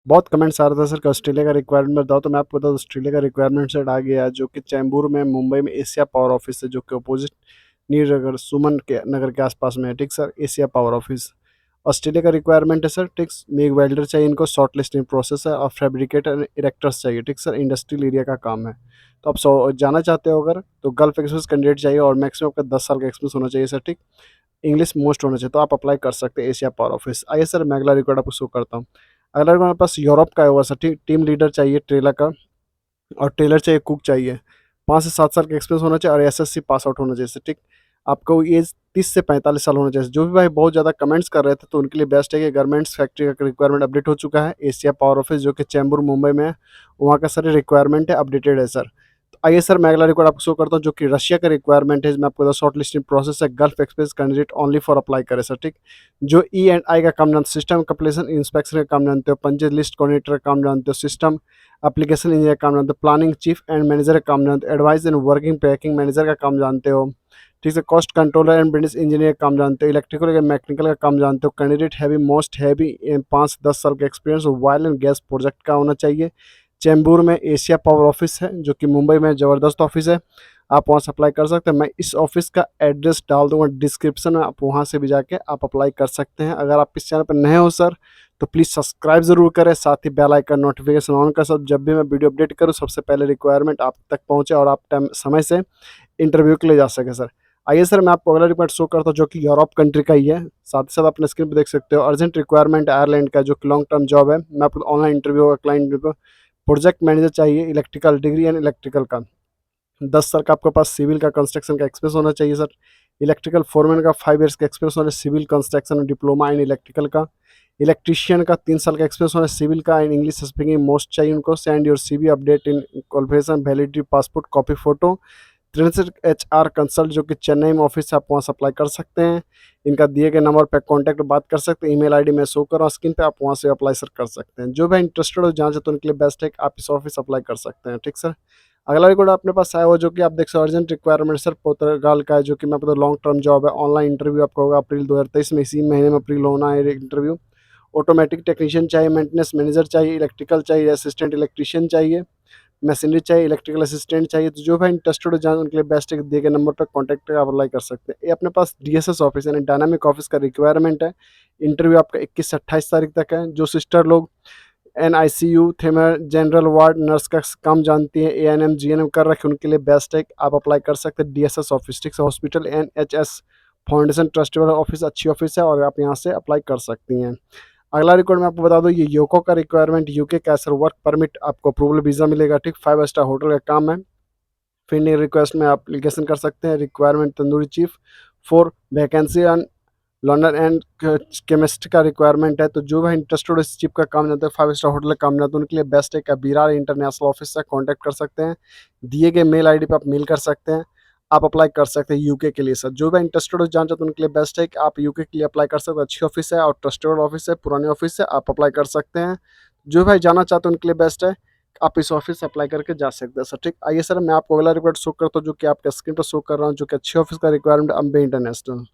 बहुत कमेंट्स आ रहा था सर कि ऑस्ट्रेलिया का रिक्वायरमेंट बताओ, तो मैं आपको बता दूं ऑस्ट्रेलिया का रिक्वायरमेंट सर आ गया है, जो कि चैम्बूर में मुंबई में एशिया पावर ऑफिस है, जो कि अपोजिट नीर नगर सुमन के नगर के आसपास में है। ठीक sir, Asia power office Australia का रिक्वायरमेंट है सर। ठीक, में एक वेल्डर चाहिए इनको, शॉर्ट लिस्टिंग प्रोसेस है, और फैब्रिकेटर इरेक्टर्स चाहिए। ठीक सर, इंडस्ट्रियल एरिया का काम है। तो आप जाना चाहते हो अगर, तो गल्फ एक्सप्रेस कैंडिडेट चाहिए और मैक्सिमम आपका 10 साल का एक्सपीरियंस होना चाहिए सर। ठीक, इंग्लिश मोस्ट होना चाहिए, तो आप अप्लाई कर सकते हैं एशिया पावर ऑफिस। आइए सर, मैं अगला रिकॉर्ड आपको शो करता हूँ। अगला रिकॉर्ड हमारे पास यूरोप का होगा सर। ठीक, टीम लीडर चाहिए ट्रेलर का, और टेलर चाहिए, कुक चाहिए। 5 से 7 साल का एक्सपीरियंस होना चाहिए और एसएससी पास आउट होना चाहिए सर। ठीक, आपको एज 30 से 45 साल होना चाहिए। जो भी भाई बहुत ज़्यादा कमेंट्स कर रहे थे, तो उनके लिए बेस्ट है कि गारमेंट्स फैक्ट्री का रिक्वायरमेंट अपडेट हो चुका है। एशिया पावर ऑफिस जो कि चैम्बूर मुंबई में है, वहाँ का सर रिक्वायरमेंट है, अपडेटेड है सर। तो आइए सर, मैं अगला रिकॉर्ड आपको शो करता हूँ, जो कि रशिया का रिक्वायरमेंट है। मैं आपको शॉर्ट लिस्टिंग प्रोसेस है, gulf express candidate only for apply करें सर। ठीक, जो ई एंड आई का काम जानते हो, सिस्टम कंप्लीशन इंस्पेक्शन का काम जानते हो, पंचायत लिस्ट कोऑर्डिनेटर का काम जानते हो, सिस्टम एप्लीकेशन इंजीनियर का काम जानते हो, प्लानिंग चीफ एंड मैनेजर का काम जानते हो, advice and working packing manager का काम जानते हो। ठीक है, cost controller and business engineer का काम जानते हो, इलेक्ट्रिकल या मैकेनिकल का काम जानते हो। कैंडिडेट हैवी मोस्ट हैवी 5 से 10 साल का experience oil and gas project का होना चाहिए। चैम्बूर में एशिया पावर ऑफिस है, जो कि मुंबई में ज़बरदस्त ऑफिस है। आप वहाँ से अप्लाई कर सकते हैं। मैं इस ऑफिस का एड्रेस डाल दूंगा डिस्क्रिप्शन में, आप वहाँ से भी जाके आप अप्लाई कर सकते हैं। अगर आप इस चैनल पर नए हो सर, तो प्लीज़ सब्सक्राइब ज़रूर करें, साथ ही बेल आइकन नोटिफिकेशन ऑन कर, सब जब भी मैं वीडियो अपडेट करूँ सबसे पहले रिक्वायरमेंट आप तक पहुँचे और आप टाइम समय से इंटरव्यू के लिए जा सकें सर। आइए सर, मैं आपको अगला रिक्वायरमेंट शो करता हूँ, जो कि यूरोप कंट्री का ही है। साथ ही साथ अपने स्क्रीन पर देख सकते हो, अर्जेंट रिक्वायरमेंट आयरलैंड का, जो कि लॉन्ग टर्म जॉब है। मैं आपको ऑनलाइन इंटरव्यू होगा, क्लाइंट को प्रोजेक्ट मैनेजर चाहिए, इलेक्ट्रिकल डिग्री एंड इलेक्ट्रिकल का 10 साल का आपके पास सिविल का कंस्ट्रक्शन का एक्सपीरियंस होना चाहिए सर। इलेक्ट्रिकल फोरमैन का 5 ईयर्स का एक्सपीरियंस होना है, civil construction diploma in electrical का। इलेक्ट्रिशियन का 3 साल का एक्सपीरियंस होना है, सिविल का एंड इंग्लिश स्पीकिंग मोस्ट चाहिए उनको। Send your CV update in qualification validity passport copy photo. ट्रेंसर एच आर कंसल्ट, जो कि चेन्नई में ऑफिस है, आप वहाँ से अप्लाई कर सकते हैं। इनका दिए गए नंबर पर कॉन्टैक्ट बात कर सकते हैं। ईमेल आईडी मैं शो कर रहा हूँ स्क्रीन पे, आप वहाँ से अप्लाई सर कर सकते हैं। जो भी इंटरेस्टेड हो जहाँ से, तो उनके लिए बेस्ट है कि आप इस ऑफिस अप्लाई कर सकते हैं। ठीक सर, अगला रिकॉर्ड अपने पास आया हुआ, जो कि आप देख सकते हो, अर्जेंट रिक्वायरमेंट सर पुर्तगाल का है, जो कि मैं बता लॉन्ग टर्म जॉब है। ऑनलाइन इंटरव्यू आपका होगा अप्रैल 2023 में, इसी महीने में अप्रैल होना है इंटरव्यू। ऑटोमेटिक टेक्नीशियन चाहिए, मेंटेनेंस मैनेजर चाहिए, इलेक्ट्रिकल चाहिए, असिस्टेंट इलेक्ट्रीशियन चाहिए, मशीनरी चाहिए, इलेक्ट्रिकल असिस्टेंट चाहिए। तो जो भाई इंटरेस्टेड हो जाए, उनके लिए बेस्ट है, दिए गए नंबर पर कॉन्टैक्ट कर आप अप्लाई कर सकते हैं। ये अपने पास डीएसएस ऑफिस यानी डायनामिक ऑफिस का रिक्वायरमेंट है। इंटरव्यू आपका 21 से 28 तारीख तक है। जो सिस्टर लोग एनआईसीयू थेमर जनरल वार्ड नर्स का काम जानती है, एएनएम जीएनएम कर रखे, उनके लिए बेस्ट है, आप अप्लाई कर सकते हैं डीएसएस ऑफिस। ठीक है, हॉस्पिटल एनएचएस फाउंडेशन ट्रस्ट वाला ऑफिस अच्छी ऑफिस है, और आप यहाँ से अप्लाई कर सकती हैं। अगला रिकॉर्ड मैं आपको बता दूं, ये योको का रिक्वायरमेंट यूके का सर। वर्क परमिट आपको अप्रूवल वीज़ा मिलेगा। ठीक, 5 स्टार होटल का काम है। फ्रेंड रिक्वेस्ट में आप एप्लीकेशन कर सकते हैं। Requirement tandoori chief, 4 vacancy learner and chemist का रिक्वायरमेंट है। तो जो भाई इंटरेस्टेड इस चिप का काम जानते हैं, 5 स्टार होटल का काम जानते हैं, उनके लिए बेस्ट है कि बिरार इंटरनेशनल ऑफिस से कॉन्टैक्ट कर सकते हैं। दिए गए मेल आईडी पे आप मेल कर सकते हैं। आप अप्लाई कर सकते हैं यूके के लिए सर। जो भी इंटरेस्टेड हो जान चाहते हैं, उनके लिए बेस्ट है कि आप यूके के लिए अप्लाई कर सकते हैं। अच्छी ऑफिस है और ट्रस्टेड ऑफिस है, पुरानी ऑफिस है, आप अप्लाई कर सकते हैं। जो भाई जाना चाहते हैं, उनके लिए बेस्ट है, आप इस ऑफिस से अप्लाई करके जा सकते हैं सर। ठीक, आइए सर, मैं आपको अगला रिक्वायर्ड शो करता हूँ, जो कि आपके स्क्रीन पर शो कर रहा हूँ, जो कि अच्छी ऑफिस का requirement Ambe international.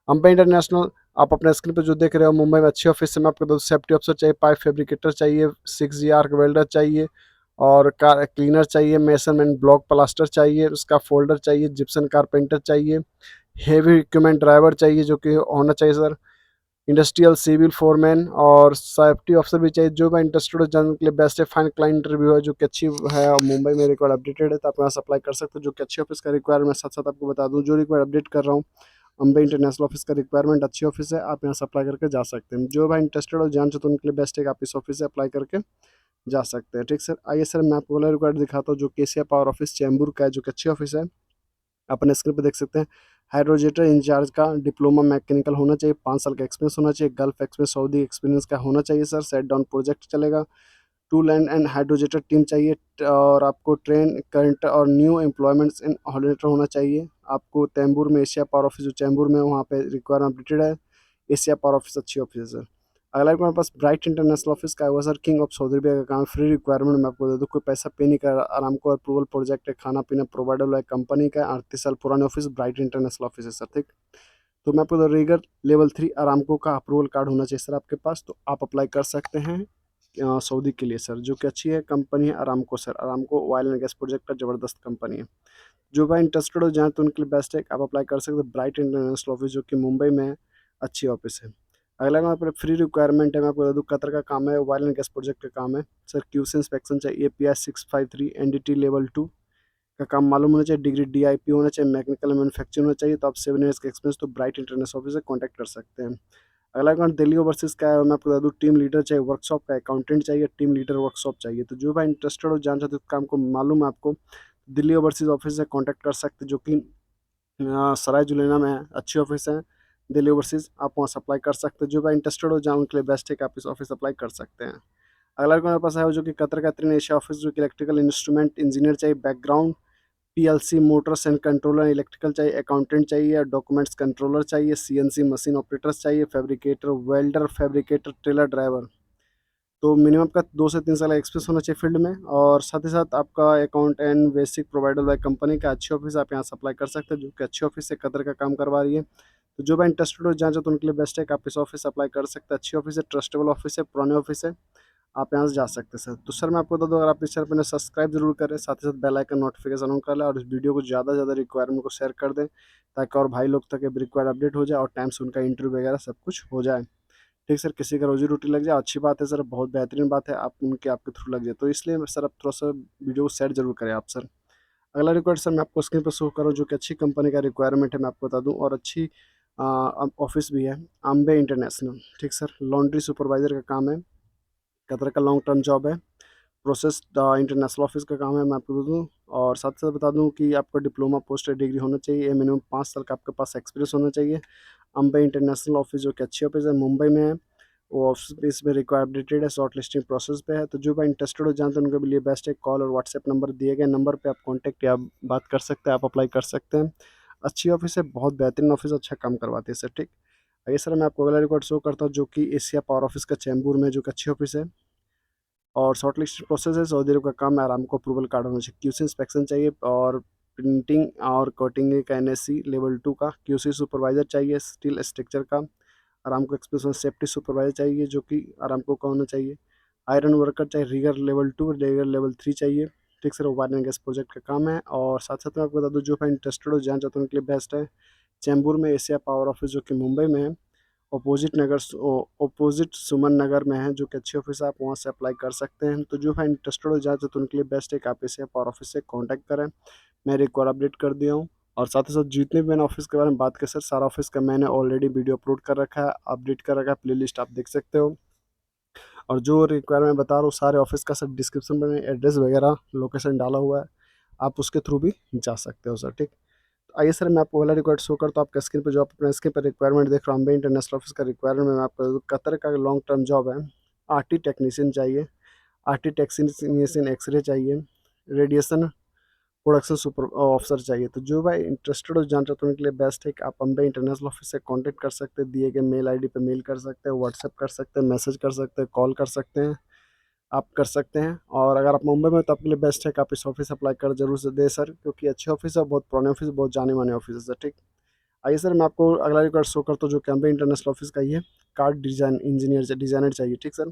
Ambe international, आप अपने स्क्रीन पे जो देख रहे हो, मुंबई में अच्छी ऑफिस है। मैं आपको सेफ्टी ऑफिसर चाहिए, पाइप फैब्रिकेटर चाहिए, 6 जी आर्क वेल्डर चाहिए, और कार क्लीनर चाहिए, मेसन एंड ब्लॉक प्लास्टर चाहिए, उसका फोल्डर चाहिए, जिप्सन कारपेंटर चाहिए, हेवी इक्विपमेंट ड्राइवर चाहिए, जो कि होना चाहिए सर। इंडस्ट्रियल सिविल फोरमैन और सेफ्टी ऑफिसर भी चाहिए। जो मैं इंटरेस्टेड हो जानने के लिए बेस्ट है। फाइन क्लाइंट इंटरव्यू है, जो कि अच्छी है, और मुंबई में रिक्वायर्ड अपडेटेड है, तो आप यहाँ से अप्लाई कर सकते हो। जो कि अच्छी ऑफिस का रिक्वायरमेंट, साथ साथ आपको बता दूँ, जो रिक्वायर्ड अपडेट कर रहा हूँ, अम्बे इंटरनेशनल ऑफिस का रिक्वायरमेंट अच्छी ऑफिस है, आप यहाँ से अप्लाई करके जा सकते हैं। जो भाई इंटरेस्टेड हो जान, तो उनके लिए बेस्ट है कि आप इस ऑफिस से अप्लाई करके जा सकते हैं। ठीक सर, आइए सर, मैं आपको वाला रिक्वायर्ड दिखाता हूँ, जो केसिया पावर ऑफिस चैम्बूर का है, जो कि अच्छी ऑफिस है। अपने स्क्रीन पे देख सकते हैं। हाइड्रोजेटर इंचार्ज का डिप्लोमा मैकेनिकल होना चाहिए, 5 साल का एक्सपीरियंस होना चाहिए, गल्फ एक्सपीरियंस सऊदी एक्सपीरियंस का होना चाहिए सर। सेट डाउन प्रोजेक्ट चलेगा। टूल एंड हाइड्रोजेटर टीम चाहिए, और आपको ट्रेन करंट और न्यू एम्प्लॉयमेंट्स इन हॉलिडेटर होना चाहिए। आपको तैम्बूर में एशिया पावर ऑफिस, जो चैम्बूर में वहाँ पे रिक्वायरमेंट अपडेटेड है। एशिया पावर ऑफिस अच्छी ऑफिस है सर। अगला एक हमारे पास ब्राइट इंटरनेशनल ऑफिस का हुआ sir. King of Saudi Arabia का काम, फ्री रिक्वायरमेंट मैं आपको दे दूँ, कोई पैसा पे नहीं कर, आराम को अप्रूवल प्रोजेक्ट है, खाना पीना प्रोवाइड हुआ है कंपनी का। 38 साल पुराने ऑफिस, ब्राइट इंटरनेशनल ऑफिस है सर। ठीक, तो मैं आपको रेगर लेवल 3 आरामको का अप्रूवल कार्ड होना चाहिए सर आपके पास, तो आप अप्लाई कर सकते हैं सऊदी के लिए सर, जो कि अच्छी है कंपनी है Aramco sir. Aramco oil and gas project का ज़बरदस्त कंपनी है। जो भाई इंटरेस्टेड हो जाए तो उनके लिए बेस्ट है, आप अप्लाई कर सकते हो ब्राइट इंटरनेशनल ऑफिस, जो कि मुंबई में है, अच्छी ऑफिस है। अगला यहाँ पर फ्री रिक्वायरमेंट है, मैं आपको बता दूँ कतर का काम है, ऑयल एंड गैस प्रोजेक्ट का काम है सर। क्यूसी इंस्पेक्शन चाहिए, API 653 NDT लेवल 2 का काम मालूम होना चाहिए, डिग्री DIP होना चाहिए, मैकेनिकल मैन्युफैक्चरिंग होना चाहिए। तो आप 7 ईयर्स का एक्सपीरियंस तो ब्राइट इंटरनेशनल ऑफिस से कॉन्टैक्ट कर सकते हैं। अगला अकाउंट दिल्ली ओवरसीज़ का है, मैं आपको बता दूँ टीम लीडर चाहिए, वर्कशॉप का अकाउंटेंट चाहिए, टीम लीडर वर्कशॉप चाहिए। तो जो भाई इंटरेस्टेड हो, जान चाहते हो काम को मालूम है आपको, दिल्ली ओवरसीज़ ऑफिस से कॉन्टैक्ट कर सकते हैं, जो कि सराय जुलेना में है, अच्छी ऑफिस है दिल्ली ओवरसीज़, आप वहाँ से अप्लाई कर सकते हैं। जो भाई इंटरेस्टेड हो जाए उनके लिए बेस्ट है कि आप इस ऑफिस अप्लाई कर सकते हैं। अगला मेरे पास है जो कि कतर का त्रिन एशिया ऑफिस, जो कि इलेक्ट्रिकल इंस्ट्रूमेंट इंजीनियर चाहिए, background PLC Motors and controller electrical चाहिए, अकाउंटेंट चाहिए, डॉक्यूमेंट्स कंट्रोलर चाहिए, CNC मशीन ऑपरेटर्स चाहिए, fabricator, welder, fabricator, trailer driver. तो मिनिमम का 2 से 3 साल का एक्सपीरियंस होना चाहिए फील्ड में, और साथ ही साथ आपका account and basic provided by company का अच्छी ऑफिस, आप यहाँ से अप्लाई कर सकते हैं, जो कि अच्छी ऑफिस से कतर का काम करवा रही है। तो जो भी इंटरेस्टेड हो जाए तो उनके लिए बेस्ट है कि आप इस ऑफिस से अप्लाई कर सकते हैं, अच्छी ऑफिस है, ट्रस्टेबल ऑफिस है, पुराने ऑफिस है, आप यहाँ से जा सकते हैं सर। तो सर मैं आपको बता दूँ, अगर आप इस चैनल पर सब्सक्राइब जरूर करें, साथ ही साथ बेल आइकन नोटिफिकेशन ऑन कर लें, और इस वीडियो को ज़्यादा से ज़्यादा रिक्वायरमेंट को शेयर कर दें, ताकि और भाई लोग तक रिक्वायर्ड अपडेट हो जाए और टाइम से उनका इंटरव्यू वगैरह सब कुछ हो जाए। ठीक सर, किसी का रोजी रोटी लग जाए अच्छी बात है सर, बहुत बेहतरीन बात है, आप उनके आपके थ्रू लग जाए, तो इसलिए सर आप थोड़ा सा वीडियो को शेयर जरूर करें आप सर। अगला रिक्वायर्ड सर मैं आपको स्क्रीन पर शो करूँ, जो कि अच्छी कंपनी का रिक्वायरमेंट है, मैं आपको बता दूँ, और अच्छी ऑफिस भी है, आम्बे इंटरनेशनल। ठीक सर, लॉन्ड्री सुपरवाइजर का काम है, कतर का लॉन्ग टर्म जॉब है, प्रोसेस इंटरनेशनल ऑफिस का काम है, मैं आपको बता दूँ। और साथ साथ बता दूँ कि आपका डिप्लोमा पोस्ट डिग्री होना चाहिए, मिनिमम 5 साल का आपके पास एक्सपीरियंस होना चाहिए। अम्बे इंटरनेशनल ऑफिस, जो कि अच्छी ऑफिस है, मुंबई में है, वो ऑफिस बेस में रिक्वायर अपडेटेड है, शॉर्ट लिस्टिंग प्रोसेस पे है। तो जो भाई इंटरेस्टेड हो जानते हैं उनके लिए बेस्ट है, कॉल और व्हाट्सएप नंबर दिए गए नंबर पे आप कॉन्टैक्ट या बात कर सकते हैं, आप अप्लाई कर सकते हैं। अच्छी ऑफिस है, बहुत बेहतरीन ऑफिस, अच्छा काम करवाती है सर। ठीक, आइए सर मैं आपको अगला रिकॉर्ड शो करता हूँ, जो कि एशिया पावर ऑफिस का चैम्बूर में, जो कि अच्छी ऑफिस है, और शॉर्ट लिस्ट प्रोसेस है, सऊदी अरब का काम है, आराम को अप्रूवल कार्ड होना चाहिए, QC इंस्पेक्शन चाहिए, और प्रिंटिंग और कोटिंग का NSE लेवल 2 का, QC सुपरवाइजर चाहिए, स्टील स्ट्रक्चर का, आरामको एक्सप्रेस सेफ्टी सुपरवाइजर चाहिए, जो कि आरामको का होना चाहिए, आयरन वर्कर चाहिए, रीगर लेवल 2, रीगर लेवल 3 चाहिए। ठीक sir, wire and gas project का काम है। और साथ साथ में आपको बता दूँ, जो है इंटरेस्टेड हो जान चाहते हैं उनके लिए बेस्ट है चैम्बूर में एशिया पावर ऑफिस, जो कि मुंबई में है, अपोजिट सुमन नगर में है, जो कि अच्छी ऑफिस है, आप वहाँ से अप्लाई कर सकते हैं। तो जो है इंटरेस्टेड हो जाए तो उनके लिए बेस्ट है कि आप एशिया पावर ऑफिस से कॉन्टैक्ट करें, मैं एक और अपडेट कर दिया हूँ। और साथ ही साथ जितने भी मैंने ऑफिस के बारे में बात की सर, सारा ऑफिस का मैंने ऑलरेडी वीडियो अपलोड कर रखा है, अपडेट कर रखा है, प्लेलिस्ट आप देख सकते हो। और जो रिक्वायरमेंट बता रहा हूँ सारे ऑफिस का सर, डिस्क्रिप्शन में एड्रेस वगैरह लोकेशन डाला हुआ है, आप उसके थ्रू भी जा सकते हो सर। ठीक, तो आइए सर मैं आपको वाला रिक्वायर्ड शो करता हूँ आपका स्क्रीन पर, जो आप अपने स्क्रीन पर रिक्वायरमेंट देख रहा हूँ, अम्बे इंटरनेशनल ऑफिस का रिक्वायरमेंट मैं आपको कतर का लॉन्ग टर्म जॉब है, RT टेक्नीशियन चाहिए, RT टेक्नीशियन एक्सरे चाहिए, रेडिएशन प्रोडक्शन सुपर ऑफिसर चाहिए। तो जो भाई इंटरेस्टेड हो जान चाहते हैं उनके लिए बेस्ट है कि आप अम्बे इंटरनेशनल ऑफिस से कांटेक्ट कर सकते हैं, दिए गए मेल आईडी पे मेल कर सकते हैं, व्हाट्सएप कर सकते हैं, मैसेज कर सकते हैं, कॉल कर सकते हैं, आप कर सकते हैं। और अगर आप मुंबई में हो तो आपके लिए बेस्ट है कि आप इस ऑफिस अप्लाई कर जरूर से दे सर, क्योंकि अच्छी ऑफिस है, बहुत पुराने ऑफिस, बहुत जाने माने ऑफिस है सर। ठीक, आइए सर मैं आपको अगला रिकॉर्ड शो करता हूँ, जो कैम्बे इंटरनेशनल ऑफिस का ही है, कार्ड डिजाइन इंजीनियर डिजाइनर चाहिए। ठीक sir,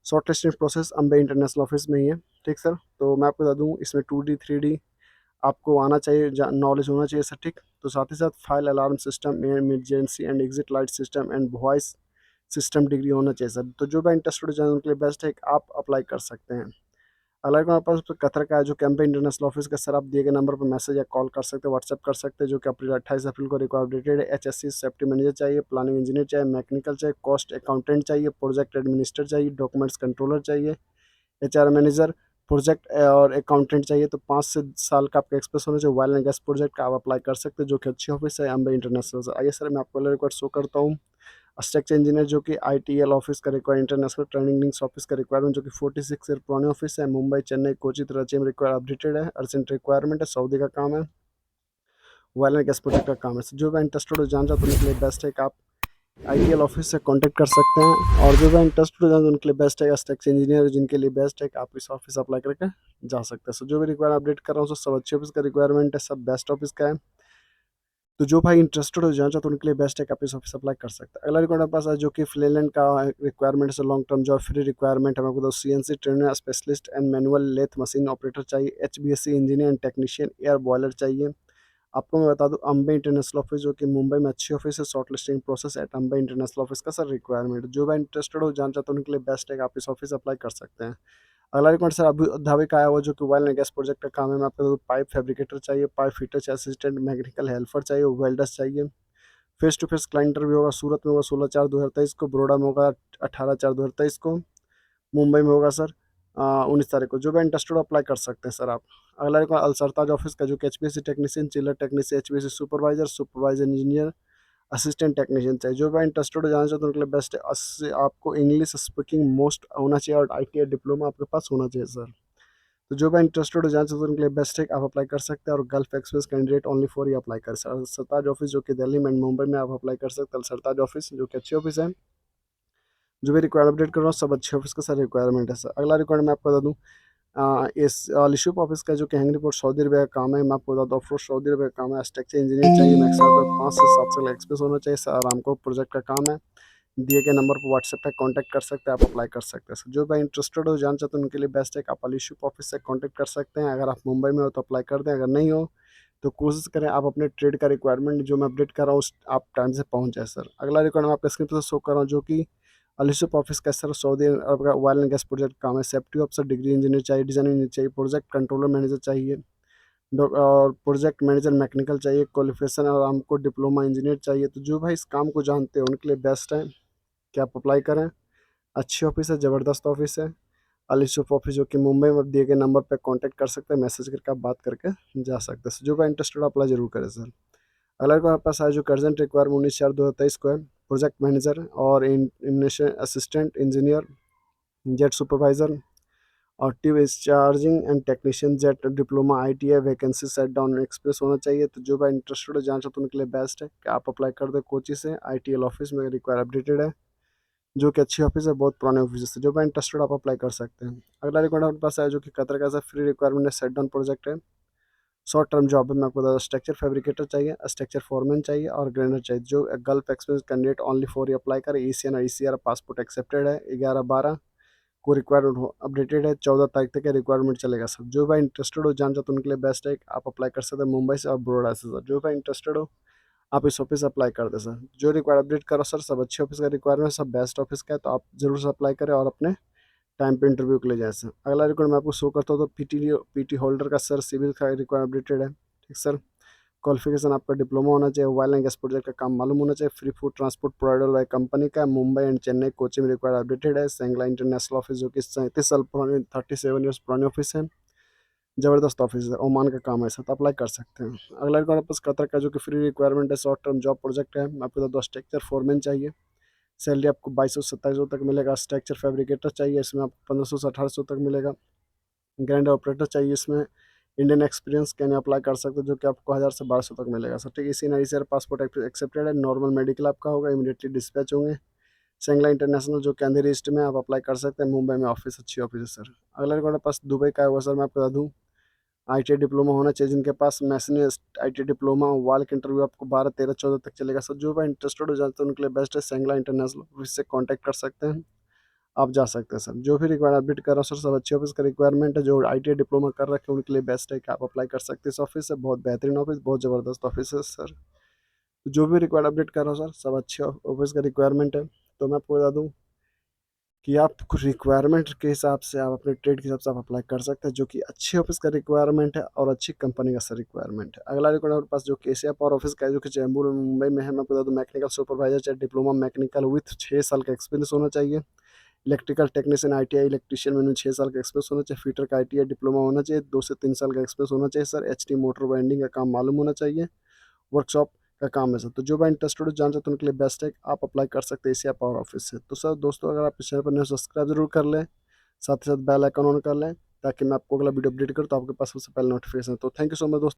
short listing process Ambe international office में ही है। ठीक सर, तो मैं आपको बता दूँ इसमें 2D 3D आपको आना चाहिए, नॉलेज होना चाहिए सर। ठीक, तो साथ ही साथ file alarm system, emergency and exit light system and voice system degree होना चाहिए सर। तो जो भी इंटरेस्टेड हो जाए उनके लिए बेस्ट है कि आप अप्लाई कर सकते हैं। अलग हमारे पास कतर का है, जो कैंपे इंटरनेशनल ऑफिस का सर, आप दिए गए नंबर पर मैसेज या कॉल कर सकते हैं, व्हाट्सएप कर सकते हैं, जो कि अप्रैल 28 अप्रैल को रिकॉर्ड अपडेटेड है। HSC सेफ्टी मैनेजर चाहिए, प्लानिंग इंजीनियर चाहिए, मैकेनिकल चाहिए, कॉस्ट अकाउंटेंट चाहिए, प्रोजेक्ट एडमिनिस्टर चाहिए, डॉक्यूमेंट्स कंट्रोलर चाहिए, HR मैनेजर, प्रोजेक्ट और अकाउंटेंट चाहिए। तो 5 से साल का आपका एक्सपीरियंस होना चाहिए, ऑयल एंड गैस प्रोजेक्ट का आप अप्लाई कर सकते हैं, जो कि अच्छी ऑफिस है अम्बे इंटरनेशनल से। आइए सर मैं आपको रिकॉर्ड शो करता हूँ, स्ट्रक्चर इंजीनियर, जो कि ITL ऑफिस का require, international training links office का रिक्वायरमेंट, जो कि 46 ईयर पुराने ऑफिस है, मुंबई, चेन्नई, कोची, रांची में रिक्वायर अपडेटेड है, अर्जेंट रिक्वायरमेंट है, सऊदी का काम है, ऑयल एंड गैस प्रोजेक्ट का काम है। जो भी इंटरेस्टेड हो जान चाहते हैं उनके लिए बेस्ट है कि आप ITL ऑफिस से कांटेक्ट कर सकते हैं। और जो भी इंटरेस्टेड हो जाए उनके लिए बेस्ट है, स्ट्रक्चर इंजीनियर जिनके लिए बेस्ट है कि आप इस ऑफिस अप्लाई करके जा सकते हैं। सो जो भी रिक्वायर अपडेट कर रहा हूँ सब अच्छी ऑफिस का रिक्वायरमेंट है, सब बेस्ट ऑफिस का है। तो जो भाई इंटरेस्टेड हो जाना चाहते हैं उनके लिए बेस्ट है कि आप इस ऑफिस अप्लाई कर सकते हैं। अगला रिक्वायरमेंट हमारे पास है जो कि फ्रीलांस का रिक्वायरमेंट है, long term job free requirement है। आपको CNC trainer specialist and manual lathe machine operator चाहिए, एचबीएससी engineer and technician air boiler चाहिए। आपको मैं बता दूं अम्बे इंटरनेशनल ऑफिस जो कि मुंबई में अच्छी ऑफिस है, short listing process at Ambe international office का सर रिक्वायरमेंट। जो भी इंटरेस्टेड हो जान चाहते हैं उनके लिए बेस्ट है कि आप इस ऑफिस अप्लाई कर सकते हैं। अगला रिक्वायरमेंट सर अभी धावे का आया हुआ जो कि ऑयल एंड गैस प्रोजेक्ट का काम है। मैं आपको पाइप फैब्रिकेटर चाहिए, पाइप फिटर चाहिए, असिस्टेंट मैकेनिकल हेल्पर चाहिए, वेल्डर्स चाहिए। Face to face client interview होगा, सूरत में होगा 16/4/2023 को, बड़ौदा में होगा 18/4/2023 को, मुंबई में होगा सर 19 तारीख को। जो भी इंटरेस्टेड अप्लाई कर सकते हैं सर आप। अगला रिक्वायर अलसरताज ऑफिस का जो कि HPSC technician, chiller technician, HPSC supervisor, supervisor engineer, assistant technician चाहिए। जो भी इंटरेस्टेड हो जाना चाहते हैं उनके लिए बेस्ट है। आपको इंग्लिश स्पीकिंग मोस्ट होना चाहिए और आईटीआई डिप्लोमा आपके पास होना चाहिए सर। तो जो भी इंटरेस्टेड हो जाना चाहते हैं उनके लिए बेस्ट है आप अप्लाई कर सकते हैं। और gulf express candidate only for he apply कर सकते हैं। सरताज ऑफिस जो कि दिल्ली में मुंबई में आप अप्लाई कर सकते हैं। सरताज ऑफिस जो कि अच्छी ऑफिस है। जो भी रिक्वायरमेंट अपडेट कर रहा हूँ सब अच्छे ऑफिस का सर रिक्वायरमेंट है सर। अगला रिक्वायरमेंट मैं आपको बता दूँ इस लिशुप ऑफिस का जो कि हैंग रिपोर्ट सऊदी अरब का काम है। मैं आपको बता दूँ ऑफ रोड सऊदी अरब का काम है। स्ट्रक्चर इंजीनियर चाहिए, मैक्सिमम 5 से 7 साल का एक्सपीरियंस होना चाहिए सर। आरामको प्रोजेक्ट का काम है। दिए गए नंबर पर व्हाट्सएप पे कांटेक्ट कर सकते हैं, आप अप्लाई कर सकते हैं सर। जो भाई इंटरेस्टेड हो जान चाहते हैं उनके लिए बेस्ट है कि आप लिशुप ऑफिस से कांटेक्ट कर सकते हैं। अगर आप मुंबई में हो तो अप्लाई कर दें, अगर नहीं हो तो कोशिश करें आप अपने ट्रेड का रिक्वायरमेंट जो मैं अपडेट कर रहा हूँ उस आप टाइम से पहुँच जाए सर। अगला रिक्वायरमेंट मैं आपके स्क्रीन पर शो कर रहा हूँ जो कि अलीसुप ऑफिस का सर सऊदी अरब का ऑयल एंड गैस प्रोजेक्ट काम है। सेफ्टी ऑफिसर, डिग्री इंजीनियर चाहिए, डिजाइन इंजीनियर चाहिए, प्रोजेक्ट कंट्रोलर मैनेजर चाहिए, और प्रोजेक्ट मैनेजर मैकेनिकल चाहिए, क्वालिफिकेशन और हमको डिप्लोमा इंजीनियर चाहिए। तो जो भाई इस काम को जानते हैं उनके लिए बेस्ट है कि आप अप्लाई करें। अच्छी ऑफिस है, ज़बरदस्त ऑफिस है। अलीसुफ ऑफिस जो कि मुंबई में, आप दिए गए नंबर पर कॉन्टैक्ट कर सकते हैं, मैसेज करके आप बात करके जा सकते हैं। जो भाई इंटरेस्टेड अप्लाई जरूर करें सर। अगला हमारे पास है जो अर्जेंट रिक्वायरमेंट 19/4/2023 को है। प्रोजेक्ट मैनेजर और इमिनेशन असिस्टेंट इंजीनियर, जेट सुपरवाइजर और tube charging and technician, jet diploma ITI, vacancy set down express होना चाहिए। तो जो भाई इंटरेस्टेड हो जाना चाहते हैं उनके लिए बेस्ट है कि आप अप्लाई कर दें कोची से। आईटीएल ऑफिस में रिक्वायर अपडेटेड है जो कि अच्छी ऑफिस है, बहुत पुराने ऑफिस है। जो भाई इंटरेस्टेड आप अप्लाई कर सकते हैं। अगला रिक्वायरमेंट हमारे पास है जो कि कतर का फ्री रिक्वायरमेंट है, सेट डाउन प्रोजेक्ट है। शॉर्ट टर्म जॉब है। मैं आपको बता दूं स्ट्रक्चर फैब्रिकेटर चाहिए, स्ट्रक्चर फोरमैन चाहिए और ग्राइंडर चाहिए। जो gulf experience candidate only for he apply करें। ईसीएन और ईसीआर पासपोर्ट एक्सेप्टेड है। 11/12 को रिक्वायरमेंट अपडेटेड है। 14 तारीख तक का रिक्वायरमेंट चलेगा सर। जो भाई इंटरेस्टेड हो जान चाहते उनके लिए बेस्ट है आप अप्लाई कर सकते हैं मुंबई से और बड़ौदा से सर। जो भाई इंटरेस्टेड हो आप इस ऑफिस अप्लाई कर दें सर। जो रिक्वायर अपडेट करो सर सब अच्छे ऑफिस का रिक्वायरमेंट, सब बेस्ट ऑफिस का है, तो आप जरूर से अप्लाई करें और अपने टाइम पे इंटरव्यू के लिए जाए सर। अगला रिक्वायरमेंट मैं आपको शो करता हूँ तो पीटी होल्डर का सर सिविल का रिक्वायर अपडेटेड है। ठीक सर। क्वालिफिकेशन आपका डिप्लोमा होना चाहिए। ऑयल एंड गैस प्रोजेक्ट का काम मालूम होना चाहिए। Free food transport provider by company का मुंबई एंड चेन्नई कोची में रिक्वायर अपडेटेड है। सेंगला इंटरनेशनल ऑफिस जो कि 37 साल पुरानी 37 ईयर्स पुरानी ऑफिस है। जबरदस्त ऑफिस है, ओमान का काम है सर, तो अप्लाई कर सकते हैं। अगला रिक्वायरमेंट पास कतर का जो कि फ्री रिक्वायरमेंट है, शॉर्ट टर्म जॉब प्रोजेक्ट है। आपको दो स्ट्रक्चर फोरमैन चाहिए। सैलरी आपको 2200 से 2700 तक मिलेगा। स्ट्रक्चर फैब्रिकेटर चाहिए, इसमें आपको 1500 से 1800 तक मिलेगा। ग्रैंड ऑपरेटर चाहिए, इसमें इंडियन एक्सपीरियंस कैन अप्लाई कर सकते हो जो कि आपको 1000 से 1200 तक मिलेगा सर। ठीक है। इसी ना इसी पासपोर्ट एक्सेप्टेड है। नॉर्मल मेडिकल आपका होगा, इमीडिएटली डिस्पैच होंगे। सेंगला इंटरनेशनल जो कि अंधेरी ईस्ट में आप अप्लाई कर सकते हैं। मुंबई में ऑफिस अच्छी ऑफिस है सर। अगला रिकॉर्ड पास दुबई का है हुआ सर। मैं आपको बता दूँ आईटीआई डिप्लोमा होना चाहिए जिनके पास। मैसने आईटीआई डिप्लोमा वाल के इंटरव्यू आपको 12, 13, 14 तक चलेगा सर। जो भाई इंटरेस्टेड हो जाते हैं उनके लिए बेस्ट है। सेंगला इंटरनेशनल ऑफिस से कॉन्टैक्ट कर सकते हैं, आप जा सकते हैं सर। जो भी रिक्वायर अपडेट कर रहा हूँ सर सब अच्छी ऑफिस का रिक्वायरमेंट है। जो आईटीआई डिप्लोमा कर रखे हैं उनके लिए बेस्ट है कि आप अप्लाई कर सकते हैं इस ऑफिस से। बहुत बेहतरीन ऑफिस, बहुत ज़बरदस्त ऑफिस है सर। तो जो भी रिक्वायर अपडेट कर रहा हूँ सर सब अच्छे ऑफिस का रिक्वायरमेंट है। तो मैं आपको बता दूँ कि आप कुछ रिक्वायरमेंट के हिसाब से आप अपने ट्रेड के हिसाब से आप अप्लाई कर सकते हैं जो कि अच्छी ऑफिस का रिक्वायरमेंट है और अच्छी कंपनी का सर रिक्वायरमेंट है। अगला रिक्वायरमेंट पास जो कि एशिया पावर ऑफिस का है जो कि चैम्बूर में मुंबई में है। मैं बता दूँ मैकेनिकल सुपरवाइजर चाहे डिप्लोमा मैकेनिकल विथ 6 साल का एक्सपीरियंस होना चाहिए। इलेक्ट्रिकल टेक्नीशियन आईटीआई इलेक्ट्रिशियन में 6 साल का एक्सपीरियंस होना चाहिए। फीटर का आईटीआई डिप्लोमा होना चाहिए। 2 से 3 साल का एक्सपीरियंस होना चाहिए सर। एचटी मोटर वाइंडिंग का काम मालूम होना चाहिए। वर्कशॉप का काम है सर। तो जो भाई इंटरेस्टेड हो जान चाहते हैं उनके लिए बेस्ट है आप अप्लाई कर सकते हैं एशिया पावर ऑफिस से। तो सर दोस्तों अगर आप इस चैनल पर नए सब्सक्राइब जरूर कर लें, साथ ही साथ बेल आइकन ऑन कर लें ताकि मैं आपको अगला वीडियो अपडेट करूँ तो आपके पास सबसे पहले नोटिफिकेशन। तो थैंक यू सो मच दोस्तों।